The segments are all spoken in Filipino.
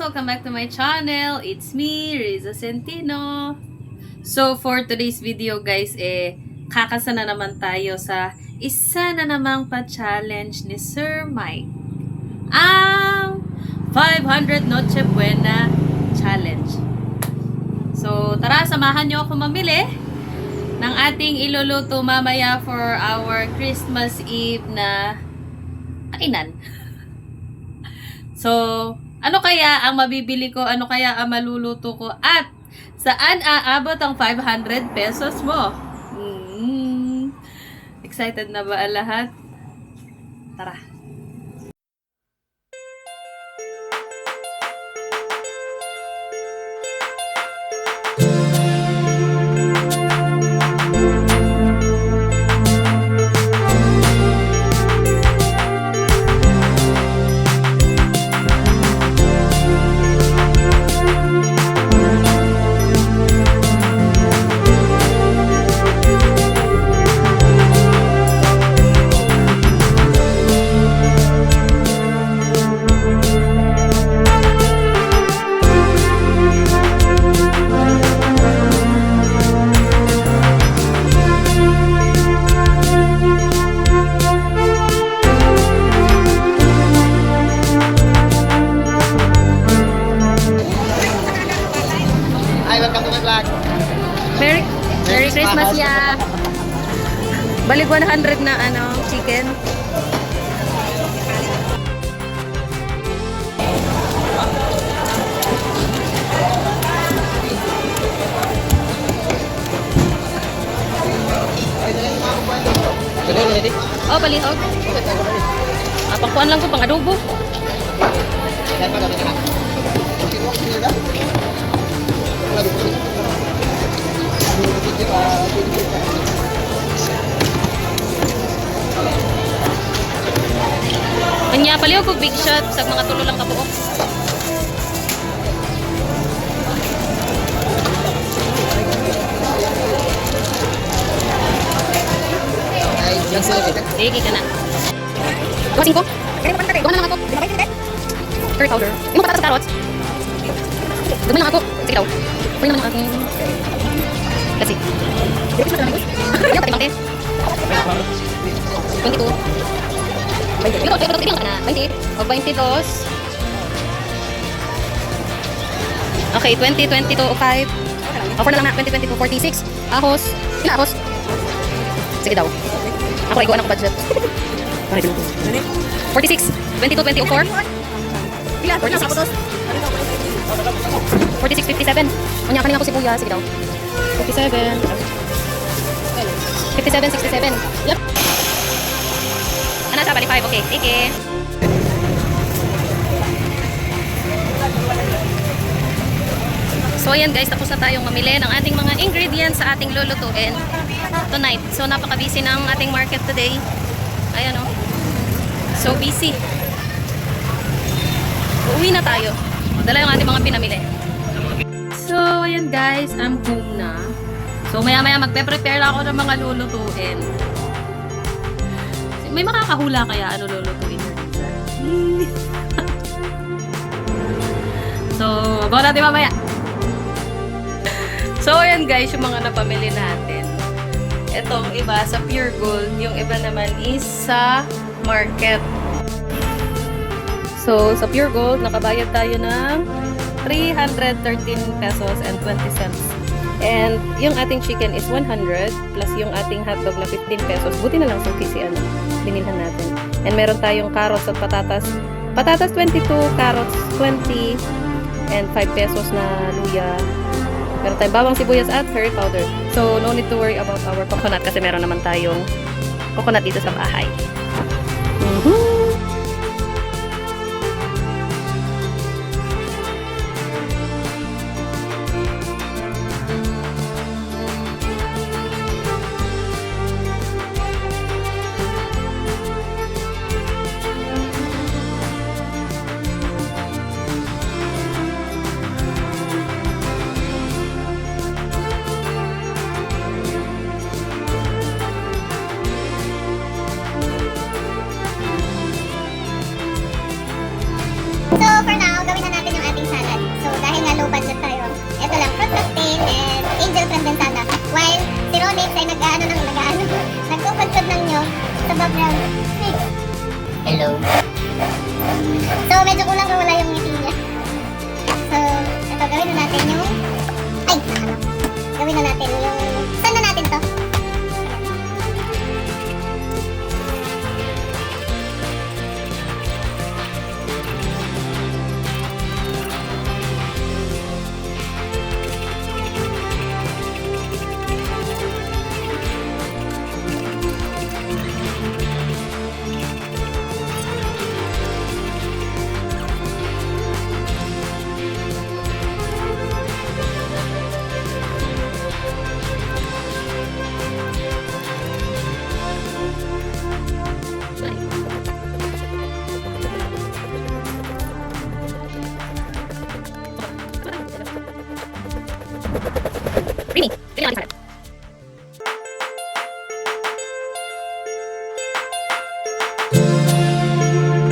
Welcome back to my channel. It's me, Riza Centino. So, for today's video guys, kakasa na naman tayo sa isa na namang pa-challenge ni Sir Mike. Ang 500 Noche Buena Challenge. So, tara, samahan nyo ako mamili ng ating iluluto mamaya for our Christmas Eve na kainan. So, ano kaya ang mabibili ko? Ano kaya ang maluluto ko? At saan aabot ang 500 pesos mo? Excited na ba ang lahat? Tara! Merry Christmas ya! Balik 100 na chicken. Oh, balihog. Pangkuan lang ko pang adobo. Kanya paliw ko big shot sa mga tulo lang kabuok. Sige ka na. Kuhasin ko. Gawa na lang ako. Curry powder. Yung mga patatas carrots. Gawa lang ako. Sige daw. Pwede naman ang aking... Kasi. Yung pati mangte. 22. 20. Ito ka na. 20. O 22. Okay, 20, 22, 5. Offer na lang na. 20, 22, 46. Ahos. Ilan ahos? Sige daw. Ako ay gawa ng budget. 46. 22, 20, 4. Ilan? 46. 46, 57. Kanya kanina ako si Buya. Sige daw. 57. 57, 67. Yep. Ano sa bali 5? Okay, sige. So ayan guys, tapos na tayong mamili ng ating mga ingredients sa ating lulutuin tonight. So napaka-busy ng ating market today. Ayan o. So busy. Uuwi na tayo. Dala yung ating mga pinamili. So ayan guys, I'm home na. So maya-maya magpe-prepare ako ng mga lulutuin. May makakahula kaya ano lulutuin nyo dito? So, bawa natin mamaya. So, ayan guys, yung mga napamili natin. Itong iba sa Pure Gold, yung iba naman is sa market. So, sa Pure Gold, nakabayad tayo ng 313 pesos and 20 cents. And yung ating chicken is 100 plus yung ating hotdog na 15 pesos. Buti na lang suki si binilhan natin. And meron tayong carrots at patatas. Patatas 22, carrots 20, and 5 pesos na luya. Meron tayong bawang sibuyas at curry powder. So, no need to worry about our coconut kasi meron naman tayong coconut dito sa bahay. So, for now, gawin na natin yung ating background. Hello. So, medyo kulang wala yung ngiti niya. So, ito, gawin na natin yung... Ay! Gawin na natin yung... Saan na natin to?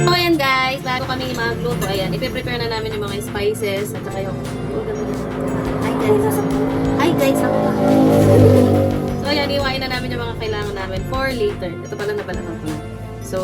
So, ayan guys, bago kami magluto, ayan, ipe-prepare na namin yung mga spices at saka yung... Hi guys, ako. So, ayan, iwain na namin yung mga kailangan namin for later. Ito pala na pala ko. So,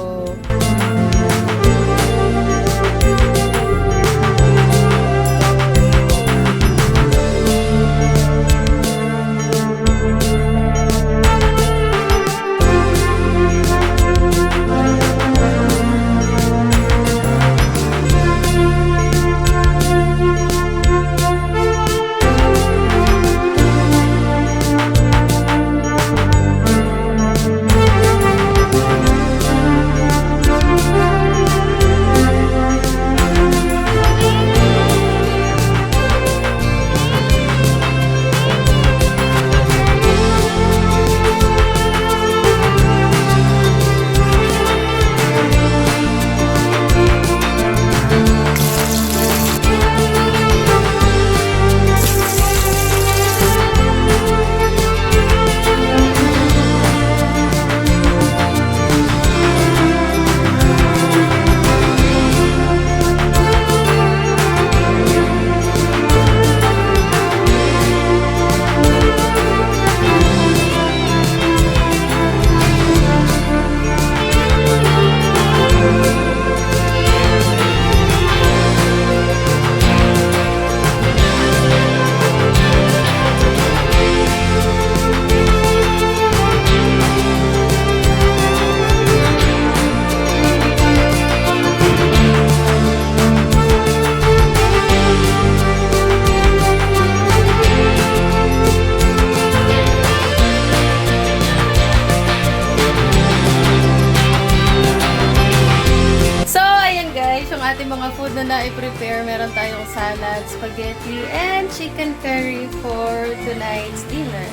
ating mga food na na-prepare, meron tayong salad, spaghetti, and chicken curry for tonight's dinner.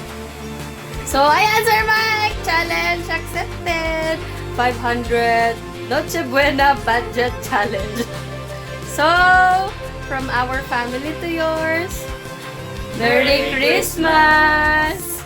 So, I answer my challenge accepted! 500 Noche Buena budget challenge. So, from our family to yours, Merry Christmas!